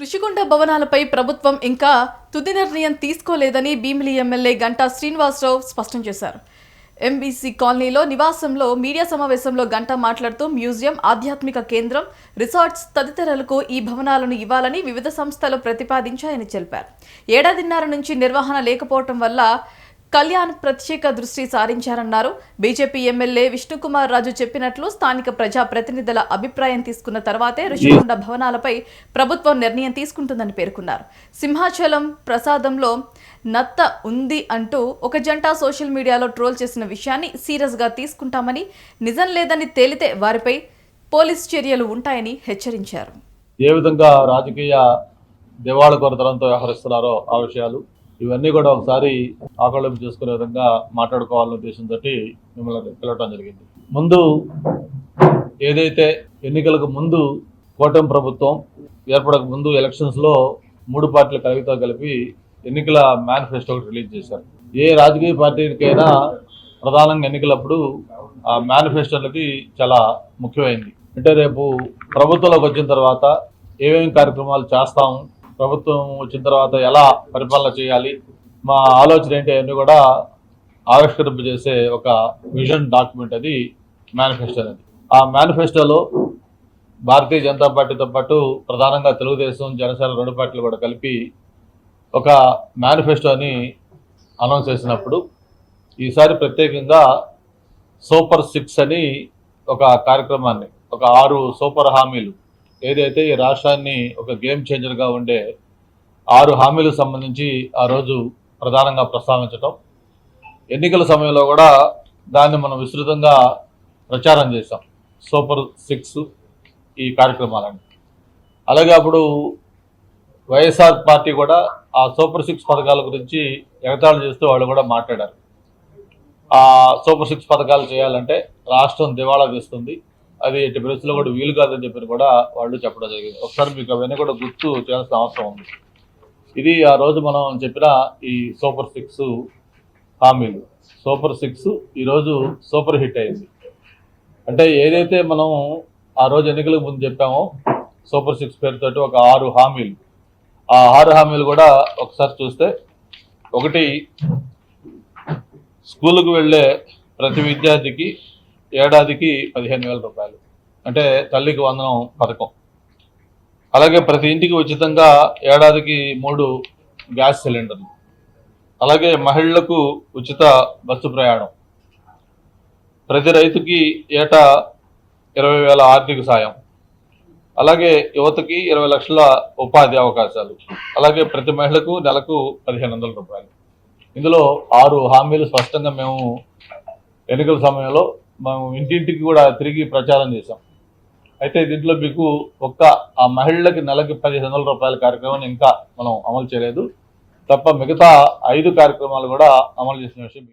ఋషికొండ భవనాలపై ప్రభుత్వం ఇంకా తుది నిర్ణయం తీసుకోలేదని భీమిలి ఎమ్మెల్యే గంటా శ్రీనివాసరావు స్పష్టం చేశారు. ఎంబీసీ కాలనీలో నివాసంలో మీడియా సమావేశంలో గంటా మాట్లాడుతూ మ్యూజియం, ఆధ్యాత్మిక కేంద్రం, రిసార్ట్స్ తదితరులకు ఈ భవనాలను ఇవ్వాలని వివిధ సంస్థలు ప్రతిపాదించాయని తెలిపారు. ఏడాదిన్నర నుంచి నిర్వహణ లేకపోవడం వల్ల కళ్యాణ్ ప్రత్యేక దృష్టి సారించారన్నారు. బీజేపీ ఎమ్మెల్యే విష్ణుకుమార్ రాజు చెప్పినట్లు స్థానిక ప్రజా ప్రతినిధుల అభిప్రాయం తీసుకున్న తర్వాతే ఋషికొండ భవనాలపై ప్రభుత్వం నిర్ణయం తీసుకుంటుందని పేర్కొన్నారు. సింహాచలం ప్రసాదంలో నత్త ఉంది అంటూ ఒక జంట సోషల్ మీడియాలో ట్రోల్ చేసిన విషయాన్ని సీరియస్ గా తీసుకుంటామని, నిజం లేదని తేలితే వారిపై పోలీస్ చర్యలు ఉంటాయని హెచ్చరించారు. ఏ విధంగా రాజకీయ దివాళ కొరతనంతో వ్యవహరిస్తున్నారో ఆ విషయాలు ఇవన్నీ కూడా ఒకసారి ఆకలింపు చేసుకునే విధంగా మాట్లాడుకోవాలనే ఉద్దేశంతో మిమ్మల్ని పిలవటం జరిగింది. ముందు ఏదైతే ఎన్నికలకు ముందు కూటమి ప్రభుత్వం ఏర్పడక ముందు ఎలక్షన్స్లో 3 పార్టీల కలయికతో కలిపి ఎన్నికల మేనిఫెస్టో రిలీజ్ చేశారు. ఏ రాజకీయ పార్టీకైనా ప్రధానంగా ఎన్నికలప్పుడు ఆ మేనిఫెస్టోలకి చాలా ముఖ్యమైంది. అంటే రేపు ప్రభుత్వంలోకి వచ్చిన తర్వాత ఏమేమి కార్యక్రమాలు చేస్తాం, ప్రభుత్వం వచ్చిన తర్వాత ఎలా పరిపాలన చేయాలి, మా ఆలోచన ఏంటి అన్నీ కూడా ఆవిష్కరింపజేసే ఒక విజన్ డాక్యుమెంట్ అది మేనిఫెస్టో అనేది. ఆ మేనిఫెస్టోలో భారతీయ జనతా పార్టీతో పాటు ప్రధానంగా తెలుగుదేశం, జనసేన 2 పార్టీలు కూడా కలిపి ఒక మేనిఫెస్టోని అనౌన్స్ చేసినప్పుడు ఈసారి ప్రత్యేకంగా సూపర్ 6 అని ఒక కార్యక్రమాన్ని, ఒక 6 సూపర్ హామీలు, ఏదైతే ఈ రాష్ట్రాన్ని ఒక గేమ్ చేంజర్గా ఉండే 6 హామీలకు సంబంధించి ఆ రోజు ప్రధానంగా ప్రస్తావించటం, ఎన్నికల సమయంలో కూడా దాన్ని మనం విస్తృతంగా ప్రచారం చేశాం. సూపర్ 6 ఈ కార్యక్రమాలని. అలాగే అప్పుడు వైఎస్ఆర్ పార్టీ కూడా ఆ సూపర్ 6 పథకాల గురించి ఎగతాళి చేస్తూ వాళ్ళు కూడా మాట్లాడారు. ఆ సూపర్ 6 పథకాలు చేయాలంటే రాష్ట్రం దివాళా తీస్తుంది, అది ఎట్టి పరిస్థితుల్లో కూడా వీలు కాదని చెప్పి కూడా వాళ్ళు చెప్పడం జరిగింది. ఒకసారి మీకు అవన్నీ కూడా గుర్తు చేయాల్సిన అవసరం ఉంది. ఇది ఆ రోజు మనం చెప్పిన ఈ సూపర్ 6 హామీలు. సూపర్ 6 ఈరోజు సూపర్ హిట్ అయింది. అంటే ఏదైతే మనం ఆ రోజు ఎన్నికలకు ముందు చెప్పామో సూపర్ 6 పేరుతోటి ఒక 6 హామీలు, ఆ 6 హామీలు కూడా ఒకసారి చూస్తే, ఒకటి, స్కూలుకు వెళ్ళే ప్రతి విద్యార్థికి ఏడాదికి 15,000 రూపాయలు, అంటే తల్లికి వందనం పథకం. అలాగే ప్రతి ఇంటికి ఉచితంగా ఏడాదికి 3 గ్యాస్ సిలిండర్లు. అలాగే మహిళలకు ఉచిత బస్సు ప్రయాణం. ప్రతి రైతుకి ఏటా 20,000 ఆర్థిక సాయం. అలాగే యువతకి 20 లక్షల ఉపాధి అవకాశాలు. అలాగే ప్రతి మహిళకు నెలకు 1,500 రూపాయలు. ఇందులో 6 హామీలు స్పష్టంగా మేము ఎన్నికల సమయంలో మనం ఇంటింటికి కూడా తిరిగి ప్రచారం చేశాం. అయితే దీంట్లో మీకు ఆ మహిళలకి నెలకి 1,500 రూపాయల కార్యక్రమాన్ని ఇంకా మనం అమలు చేయలేదు తప్ప మిగతా 5 కార్యక్రమాలు కూడా అమలు చేసిన విషయం